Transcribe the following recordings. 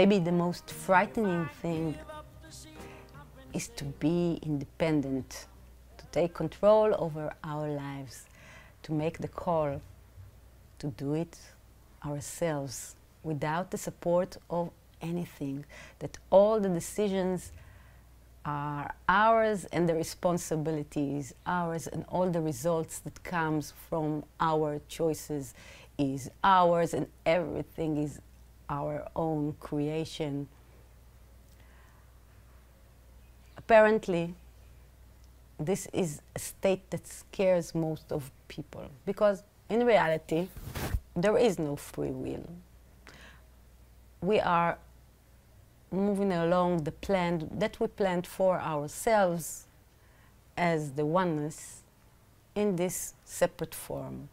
Maybe the most frightening thing is to be independent, to take control over our lives, to make the call, to do it ourselves without the support of anything, that all the decisions are ours and the responsibility is ours, and all the results that comes from our choices is ours, and everything is our own creation. Apparently, this is a state that scares most of people, because in reality, there is no free will. We are moving along the plan that we planned for ourselves as the oneness in this separate form.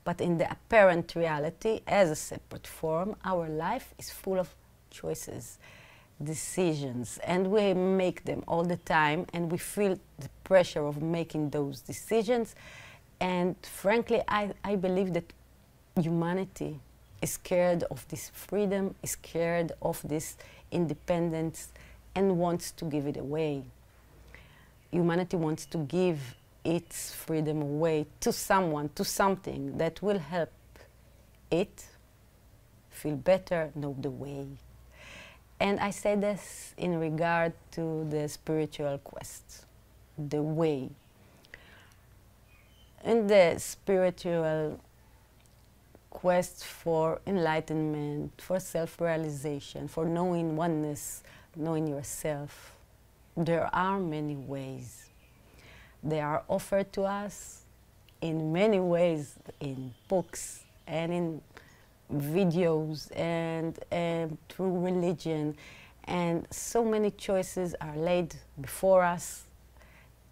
But in the apparent reality, as a separate form, our life is full of choices, decisions, and we make them all the time, and we feel the pressure of making those decisions. And frankly, I believe that humanity is scared of this freedom, is scared of this independence, and wants to give it away. Humanity wants to give its freedom away to someone, to something that will help it feel better, know the way. And I say this in regard to the spiritual quest, the way. In the spiritual quest for enlightenment, for self-realization, for knowing oneness, knowing yourself, there are many ways. They are offered to us in many ways, in books and in videos and through religion, and so many choices are laid before us.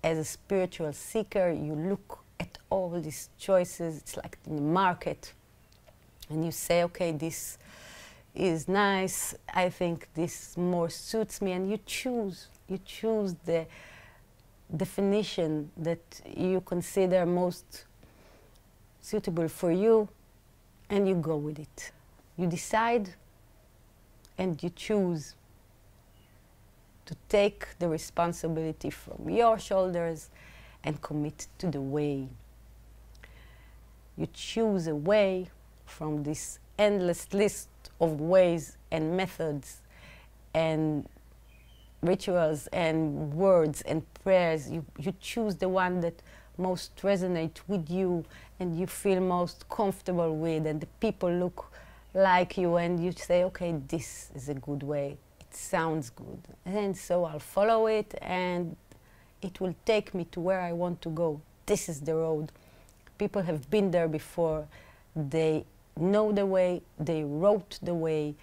As a spiritual seeker, you look at all these choices. It's like in the market, and you say, okay, this is nice, I think this more suits me, and you choose the definition that you consider most suitable for you, and you go with it. You decide and you choose to take the responsibility from your shoulders and commit to the way. You choose a way from this endless list of ways and methods and rituals and words and prayers. You choose the one that most resonate with you and you feel most comfortable with, and the people look like you, and you say, okay, this is a good way, it sounds good, and so I'll follow it, and it will take me to where I want to go. This is the road. People have been there before. They know the way, they wrote the way,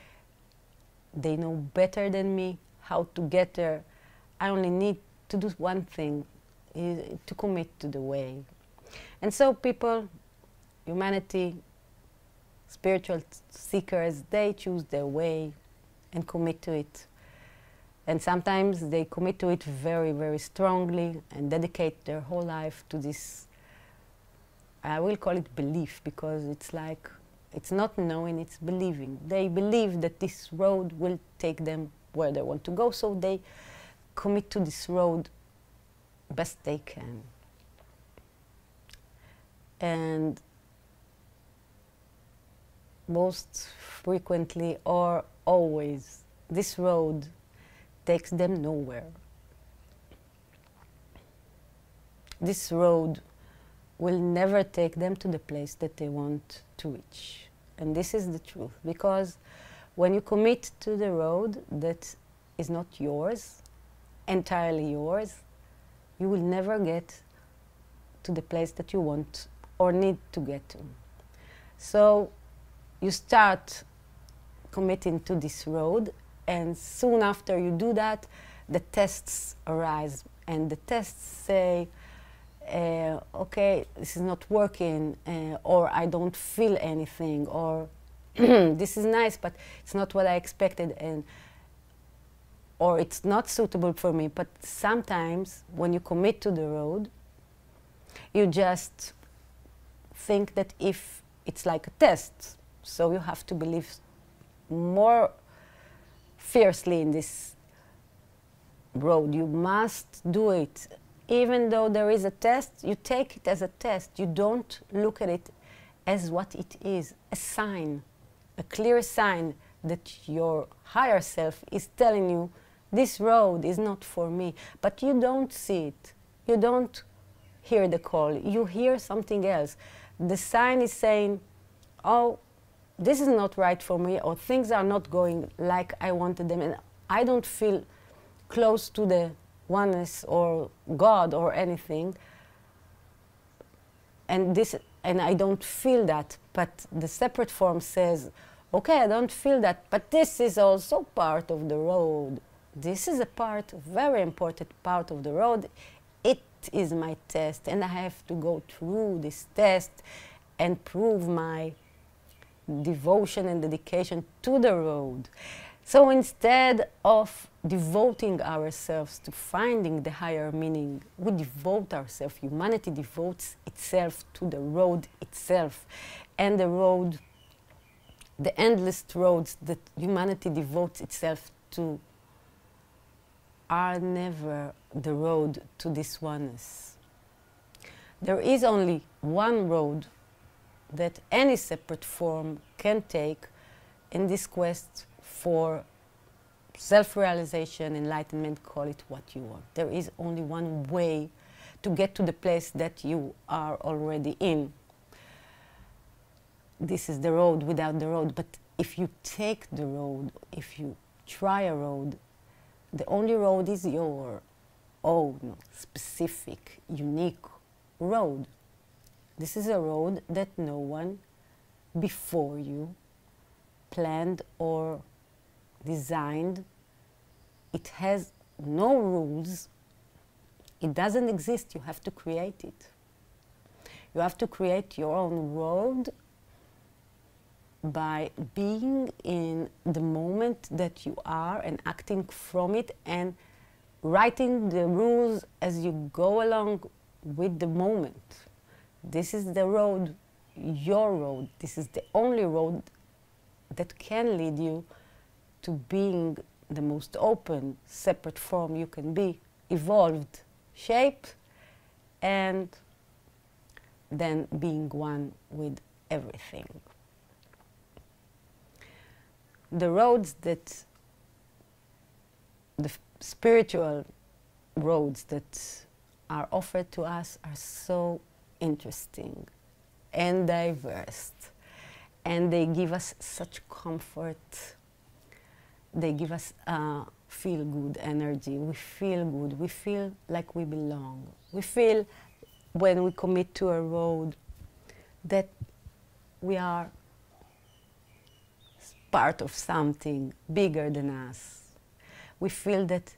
they know better than me how to get there. I only need to do one thing, is to commit to the way. And so people, humanity, spiritual seekers, they choose their way and commit to it. And sometimes they commit to it very, very strongly and dedicate their whole life to this, I will call it belief, because it's like, it's not knowing, it's believing. They believe that this road will take them where they want to go, so they commit to this road best they can. And most frequently or always, this road takes them nowhere. This road will never take them to the place that they want to reach. And this is the truth, because when you commit to the road that is not yours, entirely yours, you will never get to the place that you want or need to get to. So you start committing to this road, and soon after you do that, the tests arise, and the tests say, okay, this is not working, or I don't feel anything, or this is nice, but it's not what I expected, and or it's not suitable for me. But sometimes when you commit to the road, you just think that if it's like a test, so you have to believe more fiercely in this road. You must do it. Even though there is a test, you take it as a test. You don't look at it as what it is, a sign, a clear sign that your higher self is telling you, this road is not for me. But you don't see it. You don't hear the call. You hear something else. The sign is saying, oh, this is not right for me, or things are not going like I wanted them, and I don't feel close to the oneness or God or anything, and I don't feel that. But the separate form says, okay, I don't feel that, but this is also part of the road. This is a part, a very important part of the road. It is my test, and I have to go through this test and prove my devotion and dedication to the road. So instead of devoting ourselves to finding the higher meaning, we devote ourselves, humanity devotes itself to the road itself. And the road, the endless roads that humanity devotes itself to are never the road to this oneness. There is only one road that any separate form can take in this quest for self-realization, enlightenment, call it what you want. There is only one way to get to the place that you are already in. This is the road without the road. But if you take the road, if you try a road, the only road is your own specific, unique road. This is a road that no one before you planned or designed. It has no rules. It doesn't exist. You have to create it. You have to create your own road by being in the moment that you are and acting from it and writing the rules as you go along with the moment. This is the road, your road. This is the only road that can lead you to being the most open, separate form you can be, evolved shape, and then being one with everything. The roads that, the spiritual roads that are offered to us are so interesting and diverse, and they give us such comfort. They give us feel-good energy. We feel good. We feel like we belong. We feel, when we commit to a road, that we are part of something bigger than us. We feel that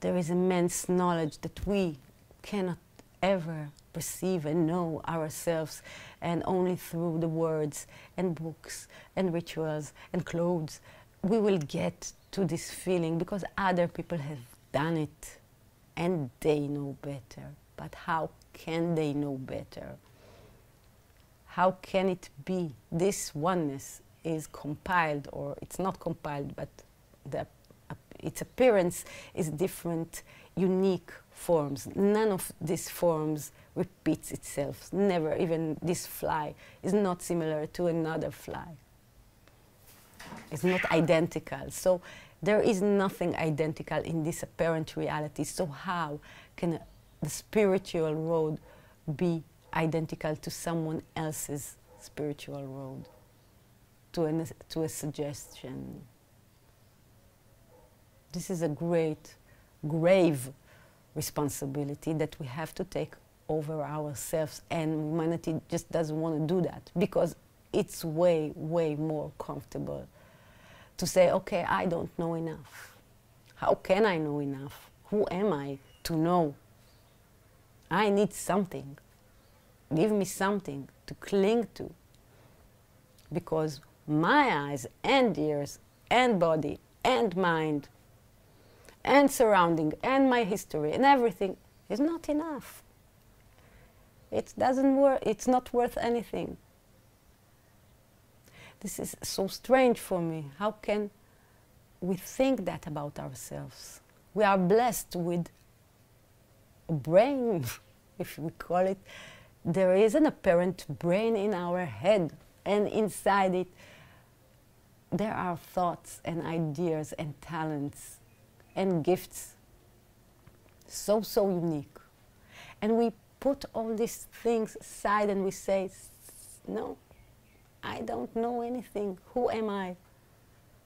there is immense knowledge that we cannot ever perceive and know ourselves, and only through the words and books and rituals and clothes we will get to this feeling, because other people have done it and they know better. But how can they know better? How can it be this oneness is compiled, or it's not compiled, but its appearance is different, unique forms. None of these forms repeats itself. Never. Even this fly is not similar to another fly. It's not identical. So there is nothing identical in this apparent reality. So how can the spiritual road be identical to someone else's spiritual road, to a suggestion? This is a great, grave responsibility that we have to take over ourselves, and humanity just doesn't want to do that, because it's way, way more comfortable to say, okay, I don't know enough. How can I know enough? Who am I to know? I need something. Give me something to cling to, because my eyes and ears and body and mind and surrounding and my history and everything is not enough. It doesn't work. It's not worth anything. This is so strange for me. How can we think that about ourselves. We are blessed with a brain, if we call it. There is an apparent brain in our head, and inside it there are thoughts and ideas and talents and gifts so unique. And we put all these things aside and we say, no, I don't know anything. Who am I?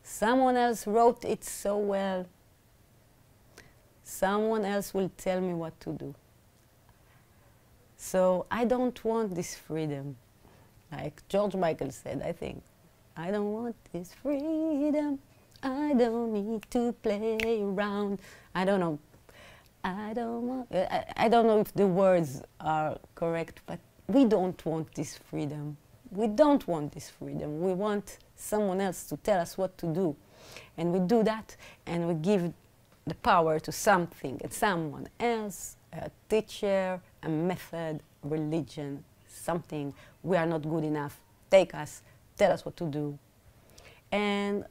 Someone else wrote it so well. Someone else will tell me what to do. So I don't want this freedom. Like George Michael said, I think, I don't want this freedom. I don't need to play around. I don't know. I don't know if the words are correct, but we don't want this freedom. We don't want this freedom. We want someone else to tell us what to do. And we do that, and we give the power to something and someone else, a teacher, a method, religion, something. We are not good enough. Take us, tell us what to do. And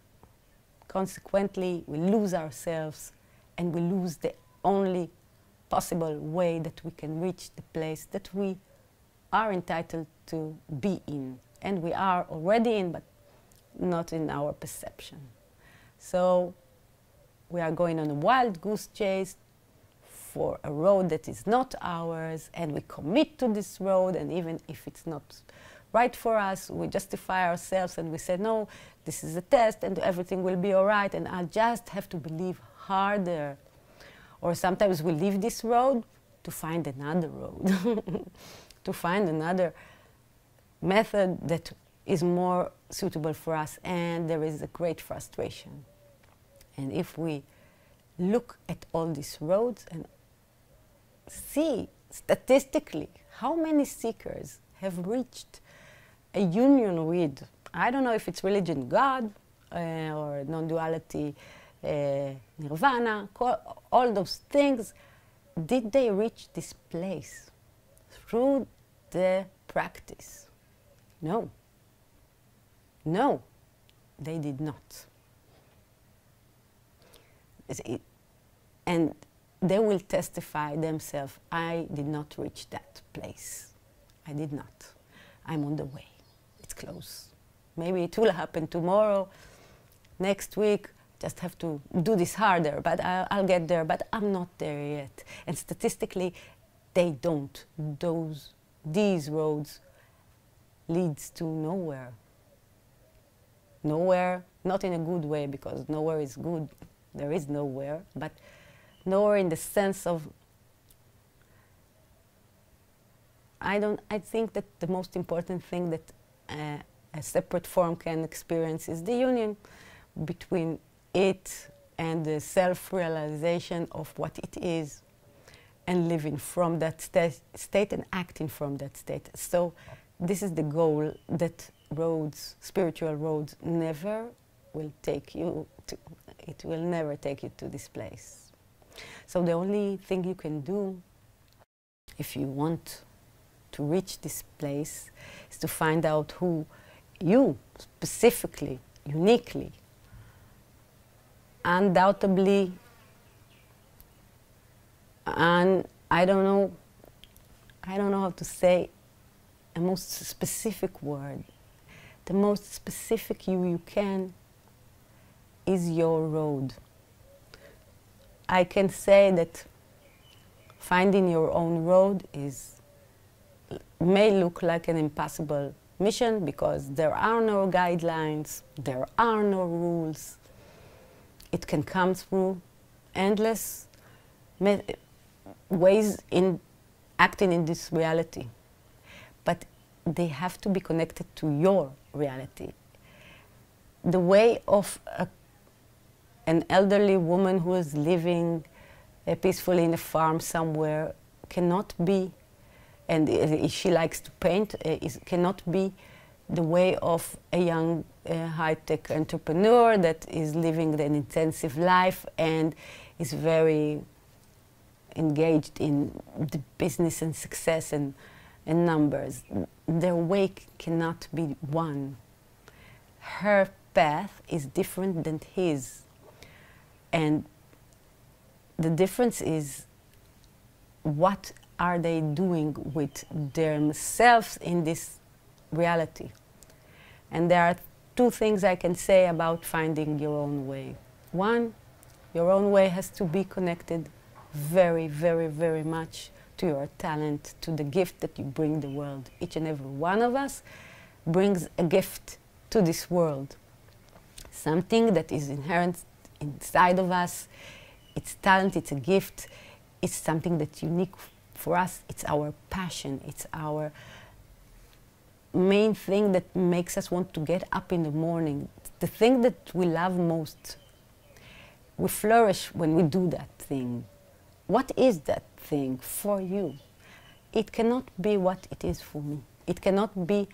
consequently, we lose ourselves, and we lose the only possible way that we can reach the place that we are entitled to be in. And we are already in, but not in our perception. So we are going on a wild goose chase for a road that is not ours, and we commit to this road, and even if it's not right for us, we justify ourselves and we say, no, this is a test and everything will be all right, and I just have to believe harder. Or sometimes we leave this road to find another road, to find another method that is more suitable for us, and there is a great frustration. And if we look at all these roads and see statistically how many seekers have reached a union with, I don't know if it's religion, God, or non-duality, nirvana, all those things, did they reach this place through the practice? No. No, they did not. And they will testify themselves, I did not reach that place. I did not. I'm on the way. It's close. Maybe it will happen tomorrow, next week. Just have to do this harder, but I'll get there, but I'm not there yet. And statistically, they don't. These roads leads to nowhere. Nowhere, not in a good way, because nowhere is good. There is nowhere, but nowhere in the sense of, I think that the most important thing that a separate form can experience is the union between it and the self-realization of what it is, and living from that state and acting from that state. So this is the goal that roads, spiritual roads, never will take you to. It will never take you to this place. So the only thing you can do if you want to reach this place is to find out who you specifically, uniquely, undoubtedly, and I don't know how to say a most specific word. The most specific you can is your road. I can say that finding your own road may look like an impossible mission, because there are no guidelines, there are no rules. It can come through endless ways in acting in this reality, but they have to be connected to your reality. The way of an elderly woman who is living peacefully in a farm somewhere cannot be, and she likes to paint, cannot be the way of a young high-tech entrepreneur that is living an intensive life and is very engaged in the business and success and numbers. Their way cannot be one. Her path is different than his. And the difference is, what are they doing with themselves in this reality? And there are two things I can say about finding your own way. One, your own way has to be connected very, very, very much to your talent, to the gift that you bring the world. Each and every one of us brings a gift to this world. Something that is inherent inside of us. It's talent, it's a gift, it's something that's unique for us. It's our passion, it's our main thing that makes us want to get up in the morning. The thing that we love most. We flourish when we do that thing. What is that thing for you? It cannot be what it is for me. It cannot be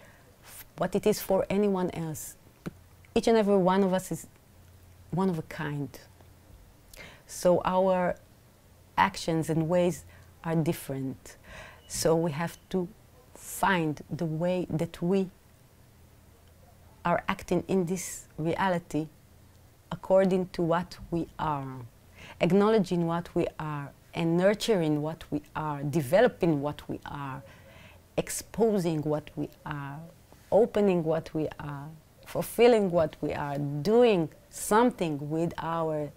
what it is for anyone else. Each and every one of us is one of a kind. So our actions and ways are different. So we have to find the way that we are acting in this reality according to what we are, acknowledging what we are, and nurturing what we are, developing what we are, exposing what we are, opening what we are, fulfilling what we are, doing something with our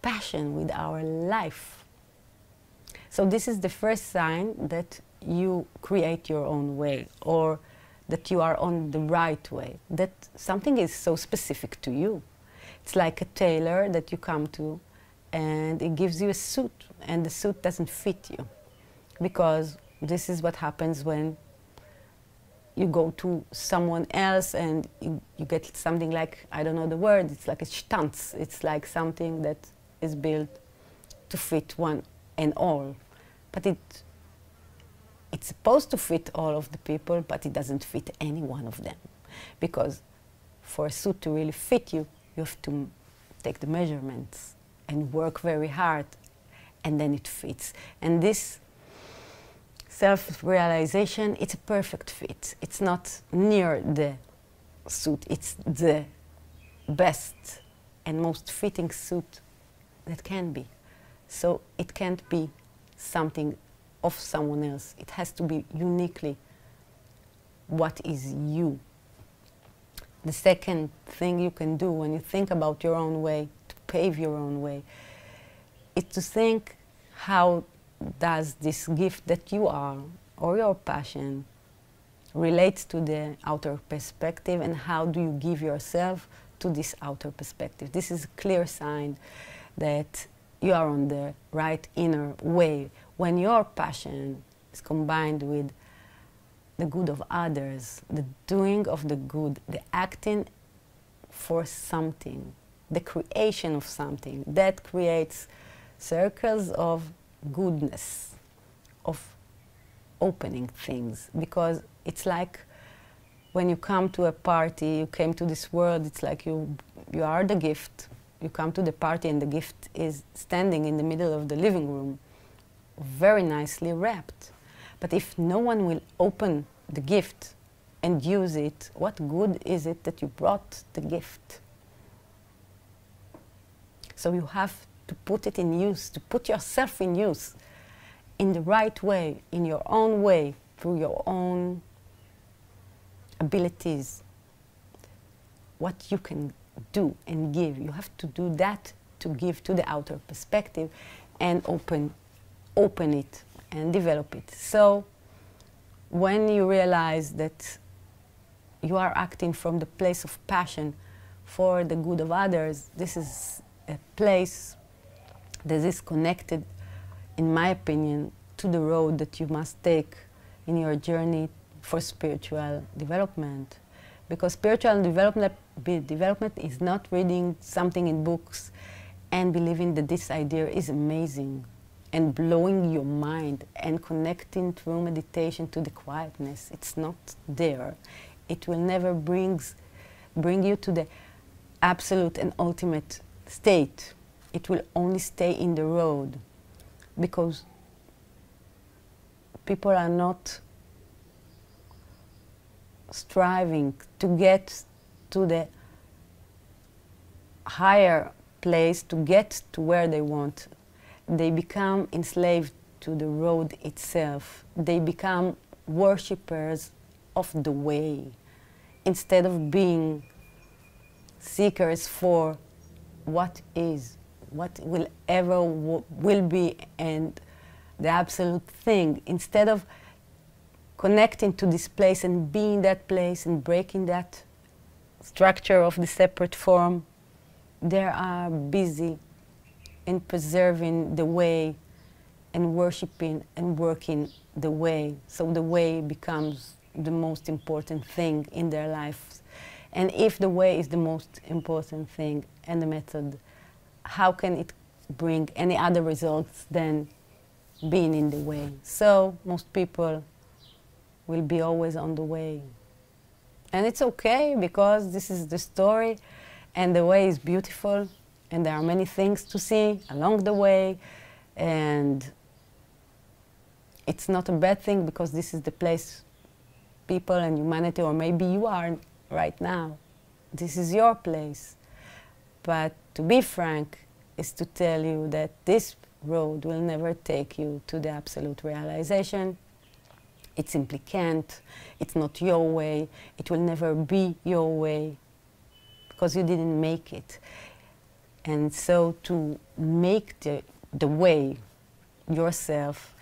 passion, with our life. So this is the first sign that you create your own way, or that you are on the right way, that something is so specific to you. It's like a tailor that you come to and it gives you a suit, and the suit doesn't fit you, because this is what happens when you go to someone else and you get something like, I don't know the word, it's like a shtanz. It's like something that is built to fit one and all. But it's supposed to fit all of the people, but it doesn't fit any one of them. Because for a suit to really fit you, you have to take the measurements and work very hard, and then it fits. And this self-realization, it's a perfect fit. It's not near the suit, it's the best and most fitting suit that can be. So it can't be something of someone else. It has to be uniquely what is you. The second thing you can do when you think about your own way, to pave your own way, is to think, how does this gift that you are, or your passion, relates to the outer perspective, and how do you give yourself to this outer perspective? This is a clear sign that you are on the right inner way. When your passion is combined with the good of others, the doing of the good, the acting for something, the creation of something, that creates circles of goodness, of opening things. Because it's like when you come to a party, you came to this world, it's like you are the gift. You come to the party and the gift is standing in the middle of the living room, very nicely wrapped. But if no one will open the gift and use it, what good is it that you brought the gift? So you have to put it in use, to put yourself in use in the right way, in your own way, through your own abilities. What you can do and give. You have to do that to give to the outer perspective and open it and develop it. So when you realize that you are acting from the place of passion for the good of others, this is a place that is connected, in my opinion, to the road that you must take in your journey for spiritual development. Because spiritual development is not reading something in books and believing that this idea is amazing and blowing your mind and connecting through meditation to the quietness. It's not there. It will never bring you to the absolute and ultimate state. It will only stay in the road, because people are not striving to get to the higher place to get to where they want. They become enslaved to the road itself. They become worshippers of the way instead of being seekers for what is, what will ever will be, and the absolute thing. Instead of connecting to this place and being that place and breaking that structure of the separate form, they are busy in preserving the way and worshiping and working the way. So the way becomes the most important thing in their lives. And if the way is the most important thing and the method, how can it bring any other results than being in the way? So most people will be always on the way. And it's okay, because this is the story, and the way is beautiful, and there are many things to see along the way, and it's not a bad thing, because this is the place people and humanity, or maybe you are right now. This is your place. But to be frank is to tell you that this road will never take you to the absolute realization. It simply can't. It's not your way. It will never be your way, because you didn't make it. And so to make the way yourself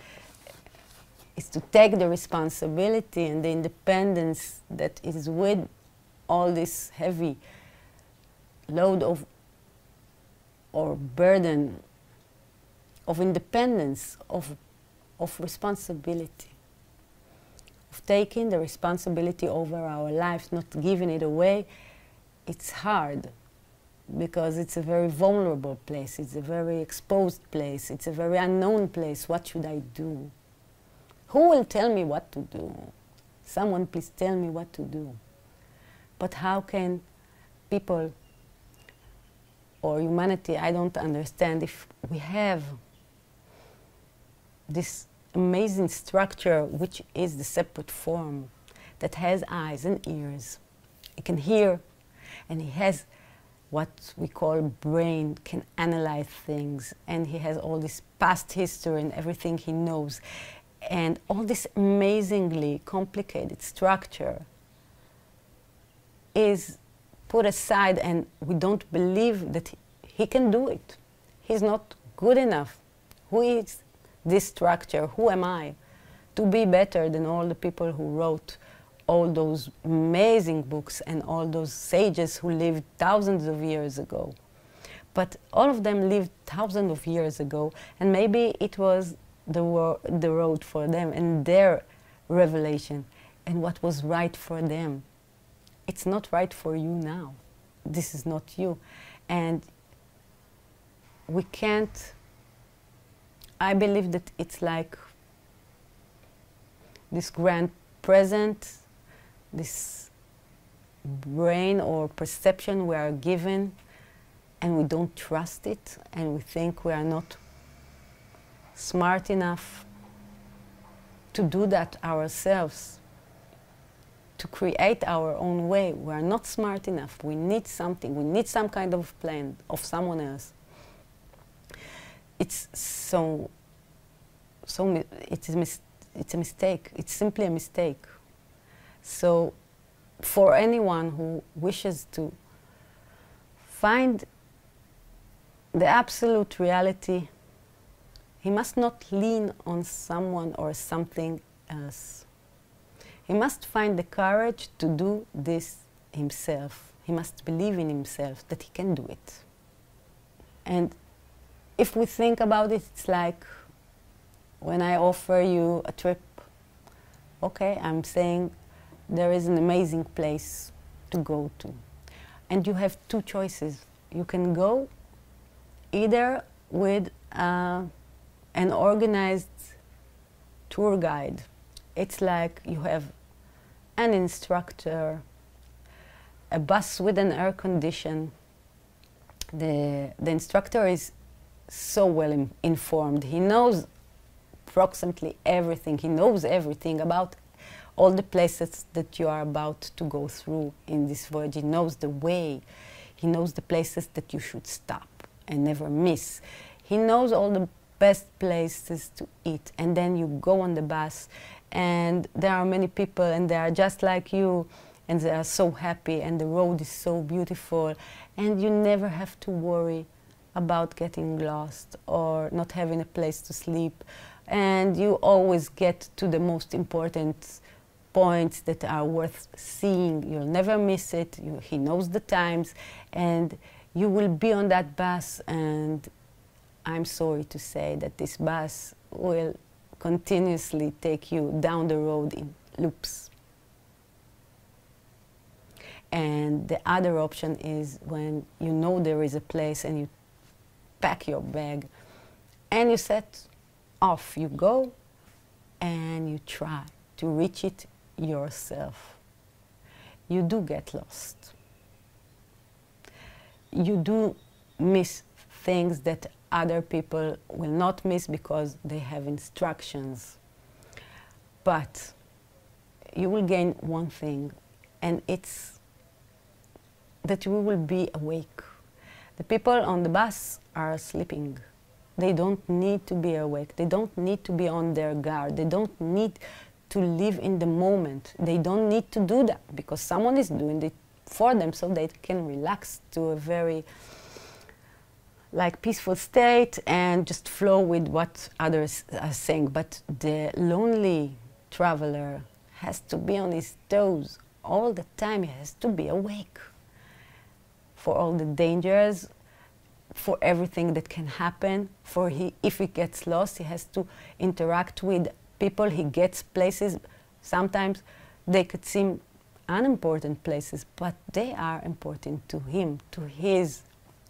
is to take the responsibility and the independence that is with all this heavy load of or burden of independence, of responsibility, of taking the responsibility over our lives, not giving it away. It's hard, because it's a very vulnerable place, it's a very exposed place, it's a very unknown place. What should I do? Who will tell me what to do? Someone please tell me what to do. But how can people or humanity, I don't understand, if we have this amazing structure which is the separate form, that has eyes and ears, it can hear, and he has what we call brain, can analyze things, and he has all this past history and everything he knows, and all this amazingly complicated structure is put aside, and we don't believe that he can do it. He's not good enough. Who is this structure? Who am I to be better than all the people who wrote all those amazing books and all those sages who lived thousands of years ago? But all of them lived thousands of years ago, and maybe it was the road for them and their revelation and what was right for them. It's not right for you now. This is not you. And we can't, I believe that it's like this grand present, this brain or perception we are given, and we don't trust it, and we think we are not smart enough to do that ourselves, to create our own way. We are not smart enough. We need something. We need some kind of plan of someone else. It's it's a mistake. It's simply a mistake. So for anyone who wishes to find the absolute reality, he must not lean on someone or something else. He must find the courage to do this himself. He must believe in himself that he can do it. And if we think about it, it's like when I offer you a trip. Okay, I'm saying there is an amazing place to go to. And you have two choices. You can go either with an organized tour guide. It's like you have an instructor, a bus with an air condition. The instructor is so well informed. He knows approximately everything. He knows everything about all the places that you are about to go through in this voyage. He knows the way. He knows the places that you should stop. and never miss. He knows all the best places to eat, and then you go on the bus and there are many people and they are just like you and they are so happy and the road is so beautiful and you never have to worry about getting lost or not having a place to sleep, and you always get to the most important points that are worth seeing. You'll never miss it. He knows the times, and you will be on that bus, and I'm sorry to say that this bus will continuously take you down the road in loops. And the other option is when you know there is a place and you pack your bag and you set off. You go and you try to reach it yourself. You do get lost. You do miss things that other people will not miss because they have instructions. But you will gain one thing, and it's that you will be awake. The people on the bus are sleeping. They don't need to be awake. They don't need to be on their guard. They don't need to live in the moment. They don't need to do that because someone is doing it for them so they can relax to a very peaceful state and just flow with what others are saying. But the lonely traveler has to be on his toes all the time. He has to be awake for all the dangers, for everything that can happen. If he gets lost, he has to interact with people. He gets places. Sometimes they could seem unimportant places, but they are important to him, to his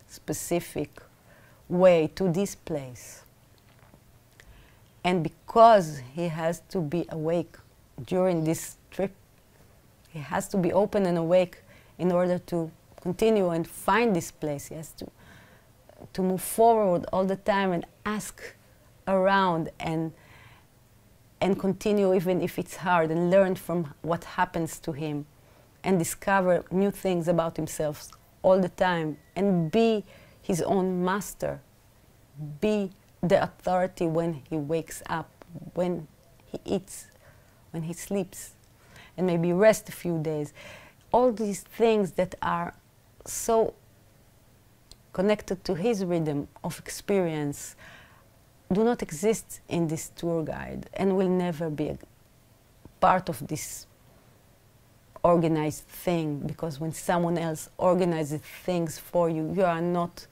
specific way, to this place. And because he has to be awake during this trip, he has to be open and awake in order to continue and find this place. He has to move forward all the time and ask around and continue even if it's hard, and learn from what happens to him and discover new things about himself all the time and be his own master, be the authority when he wakes up, when he eats, when he sleeps, and maybe rest a few days. All these things that are so connected to his rhythm of experience do not exist in this tour guide and will never be a part of this organized thing, because when someone else organizes things for you, you are not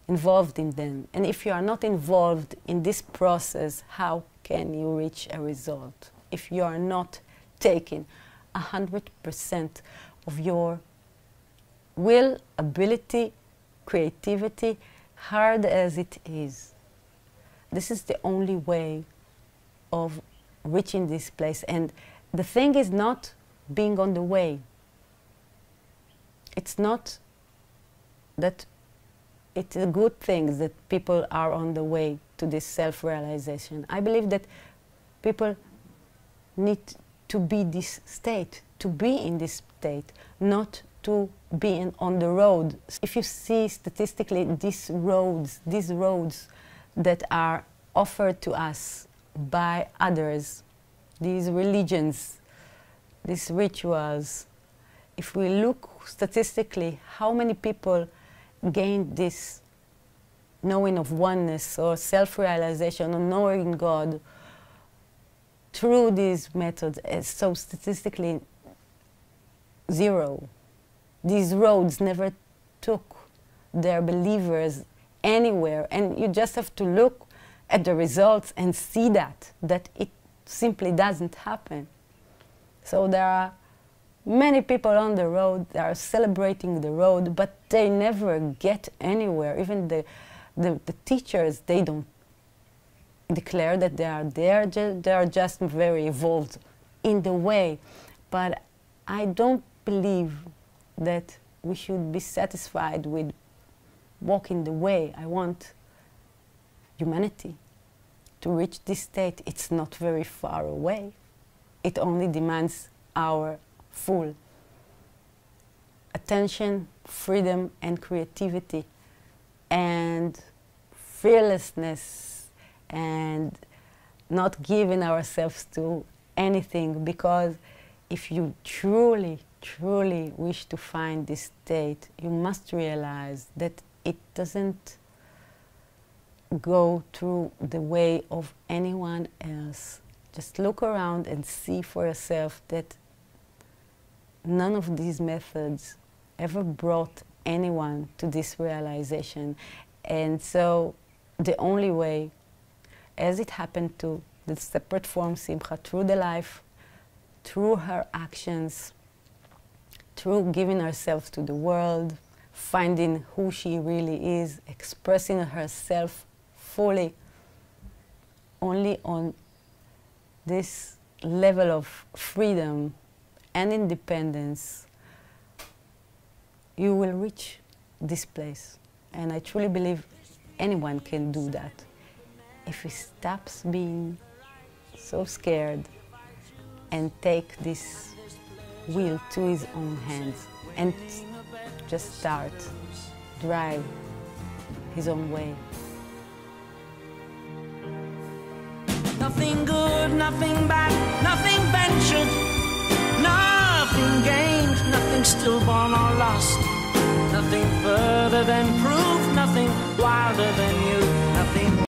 involved in them. And if you are not involved in this process, how can you reach a result? If you are not taking 100% of your will, ability, creativity, hard as it is. This is the only way of reaching this place. And the thing is not being on the way. It's not that it's a good thing that people are on the way to this self-realization. I believe that people need to be this state, to be in this state, not to be on the road. If you see statistically these roads that are offered to us by others, these religions, these rituals, if we look statistically how many people gain this knowing of oneness or self-realization or knowing God through these methods, so statistically zero. These roads never took their believers anywhere, and you just have to look at the results and see that it simply doesn't happen. So there are many people on the road, they are celebrating the road, but they never get anywhere. Even the teachers, they don't declare that they are there, they are just very evolved in the way. But I don't believe that we should be satisfied with walking the way. I want humanity to reach this state. It's not very far away. It only demands our full attention, freedom, and creativity. And fearlessness and not giving ourselves to anything, because if you truly, truly wish to find this state, you must realize that it doesn't go through the way of anyone else. Just look around and see for yourself that none of these methods ever brought anyone to this realization. And so the only way, as it happened to the separate form Simcha, through the life, through her actions, through giving herself to the world, finding who she really is, expressing herself fully, only on this level of freedom and independence, you will reach this place. And I truly believe anyone can do that if he stops being so scared and take this wheel to his own hands and just start, drive his own way. Nothing good, nothing bad, nothing ventured, nothing gained, nothing stillborn or lost, nothing further than proof, nothing wilder than